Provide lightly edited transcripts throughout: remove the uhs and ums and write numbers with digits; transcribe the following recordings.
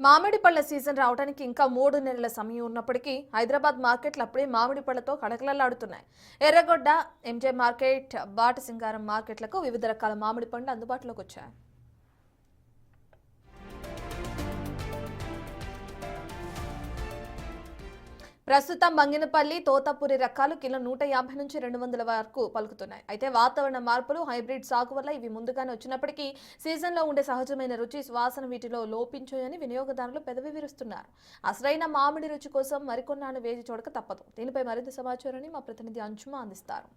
మామిడి పళ్ళ సీజన్ రావడానికి ఇంకా 3 నెలల సమయం ఉన్నప్పటికీ హైదరాబాద్ మార్కెట్లు అప్పుడే మామిడి పళ్ళతో కళకళలాడుతున్నాయి. ఎర్రగొడ్డ, ఎంజే మార్కెట్, బాటసింగారం మార్కెట్లకు వివిధ రకాల మామిడి పండ్లు అందుబాటులోకి వచ్చాయి. ప్రస్తుతం బంగినపల్లి, తోతాపురి రకాలు కిలో 150 నుంచి 200 వరకు పలుకుతున్నాయి. అయితే వాతావరణ మార్పులు, హైబ్రిడ్ సాగు వల్ల ఇవి ముందుగానే వచ్చినప్పటికీ సీజన్లో ఉండే సహజమైన రుచి, వాసన వీటిలో లోపించాయని వినియోగదారులు పెదవి విరుస్తున్నారు. అసలైన మామిడి రుచి కోసం మరికొన్నాళ్ళు వేచి చూడక తప్పదు. దీనిపై మరింత సమాచారాన్ని మా ప్రతినిధి అంజుమ అందిస్తారు.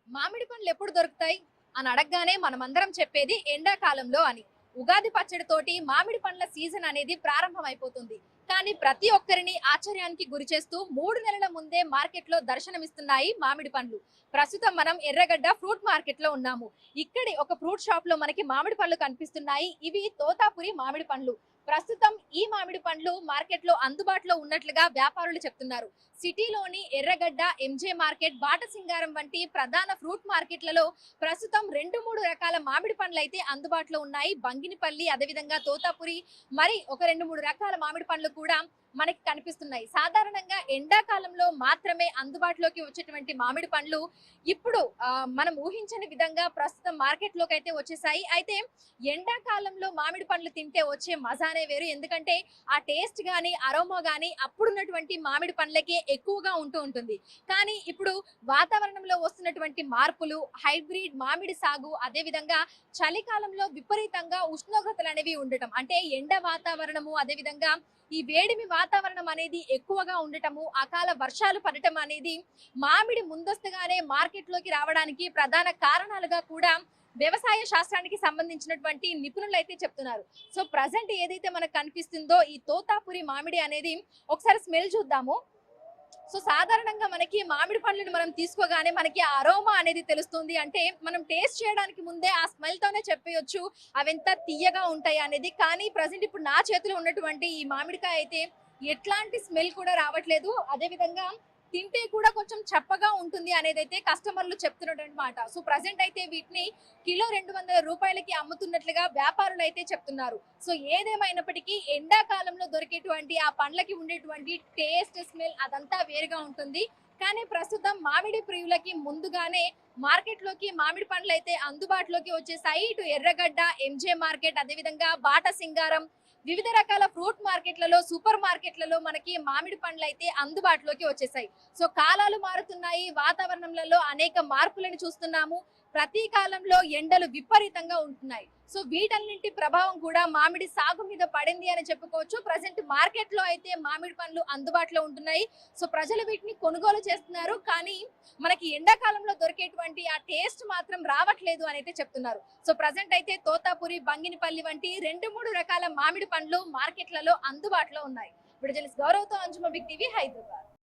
మామిడి పండ్లు ఎప్పుడు దొరుకుతాయి అని అడగగానే మనమందరం చెప్పేది ఎండాకాలంలో అని. ఉగాది పచ్చడితోటి మామిడి పండ్ల సీజన్ అనేది ప్రారంభమైపోతుంది. కానీ ప్రతి ఒక్కరిని ఆశ్చర్యానికి గురి చేస్తూ 3 నెలల ముందే మార్కెట్ లో దర్శనమిస్తున్నాయి మామిడి పండ్లు. ప్రస్తుతం మనం ఎర్రగడ్డ ఫ్రూట్ మార్కెట్ లో ఉన్నాము. ఇక్కడి ఒక ఫ్రూట్ షాప్ లో మనకి మామిడి పండ్లు కనిపిస్తున్నాయి. ఇవి తోతాపురి మామిడి పండ్లు. ప్రస్తుతం ఈ మామిడి పండ్లు మార్కెట్ లో అందుబాటులో ఉన్నట్లుగా వ్యాపారులు చెప్తున్నారు. సిటీలోని ఎర్రగడ్డ, ఎంజే మార్కెట్, బాటసింగారం వంటి ప్రధాన ఫ్రూట్ మార్కెట్లలో ప్రస్తుతం 2-3 రకాల మామిడి పండ్లు అయితే అందుబాటులో ఉన్నాయి. బంగినపల్లి, అదేవిధంగా తోతాపురి, మరి ఒక 2-3 రకాల మామిడి పండ్లు కూడా మనకి కనిపిస్తున్నాయి. సాధారణంగా ఎండాకాలంలో మాత్రమే అందుబాటులోకి వచ్చేటువంటి మామిడి పండ్లు ఇప్పుడు మనం ఊహించని విధంగా ప్రస్తుతం మార్కెట్ లోకి అయితే వచ్చేసాయి. అయితే ఎండాకాలంలో మామిడి పండ్లు తింటే వచ్చే మజానే వేరు. ఎందుకంటే ఆ టేస్ట్ గానీ, అరోమా గానీ అప్పుడున్నటువంటి మామిడి పండ్లకే ఎక్కువగా ఉంటుంది. కానీ ఇప్పుడు వాతావరణంలో వస్తున్నటువంటి మార్పులు, హైబ్రిడ్ మామిడి సాగు, అదే విధంగా చలికాలంలో విపరీతంగా ఉష్ణోగ్రతలు అనేవి ఉండటం, అంటే ఎండ వాతావరణము, అదే విధంగా ఈ వేడిమి వాతావరణం అనేది ఎక్కువగా ఉండటము, అకాల వర్షాలు పడటం అనేది మామిడి ముందస్తుగానే మార్కెట్ లోకి రావడానికి ప్రధాన కారణాలుగా కూడా వ్యవసాయ శాస్త్రానికి సంబంధించినటువంటి నిపుణులు అయితే చెప్తున్నారు. సో ప్రజెంట్ ఏదైతే మనకు కనిపిస్తుందో ఈ తోతాపురి మామిడి అనేది ఒకసారి స్మెల్ చూద్దాము. సో సాధారణంగా మనకి మామిడి పండ్లను మనం తీసుకోగానే మనకి అరోమా అనేది తెలుస్తుంది. అంటే మనం టేస్ట్ చేయడానికి ముందే ఆ స్మెల్ తోనే చెప్పేయొచ్చు అవి ఎంత తీయగా ఉంటాయి అనేది. కానీ ప్రజెంట్ ఇప్పుడు నా చేతిలో ఉన్నటువంటి ఈ మామిడికాయ అయితే ఎట్లాంటి స్మెల్ కూడా రావట్లేదు. అదే విధంగా తింటే కూడా కొంచెం చప్పగా ఉంటుంది అనేది అయితే కస్టమర్లు చెప్తున్నట్టు అనమాట. సో ప్రజెంట్ అయితే వీటిని కిలో 200 రూపాయలకి అమ్ముతున్నట్లుగా వ్యాపారులు అయితే చెప్తున్నారు. సో ఏదేమైనప్పటికీ ఎండాకాలంలో దొరికేటువంటి ఆ పండ్లకి ఉండేటువంటి టేస్ట్, స్మెల్ అదంతా వేరుగా ఉంటుంది. కానీ ప్రస్తుతం మామిడి ప్రియులకి ముందుగానే మార్కెట్ లోకి మామిడి పండ్లు అయితే అందుబాటులోకి వచ్చేసాయి. ఇటు ఎర్రగడ్డ, ఎంజే మార్కెట్, అదేవిధంగా బాటసింగారం, వివిధ రకాల ఫ్రూట్ మార్కెట్లలో, సూపర్ మార్కెట్లలో మనకి మామిడి పండ్లు అయితే అందుబాటులోకి వచ్చేసాయి. సో కాలాలు మారుతున్నాయి, వాతావరణంలో అనేక మార్పులను చూస్తున్నాము. ప్రతి కాలంలో ఎండలు విపరీతంగా ఉంటున్నాయి. సో వీటన్నింటి ప్రభావం కూడా మామిడి సాగు మీద పడింది అని చెప్పుకోవచ్చు. ప్రజెంట్ మార్కెట్ లో అయితే మామిడి పండ్లు అందుబాటులో ఉంటున్నాయి. సో ప్రజలు వీటిని కొనుగోలు చేస్తున్నారు. కానీ మనకి ఎండాకాలంలో దొరికేటువంటి ఆ టేస్ట్ మాత్రం రావట్లేదు అని అయితే చెప్తున్నారు. సో ప్రజెంట్ అయితే తోతాపురి, బంగినపల్లి వంటి 2-3 రకాల మామిడి పండ్లు మార్కెట్లలో అందుబాటులో ఉన్నాయి. ఇప్పుడు జర్నలిస్ట్ గౌరవ్తో అంజుమ, బిగ్ టీవీ, హైదరాబాద్.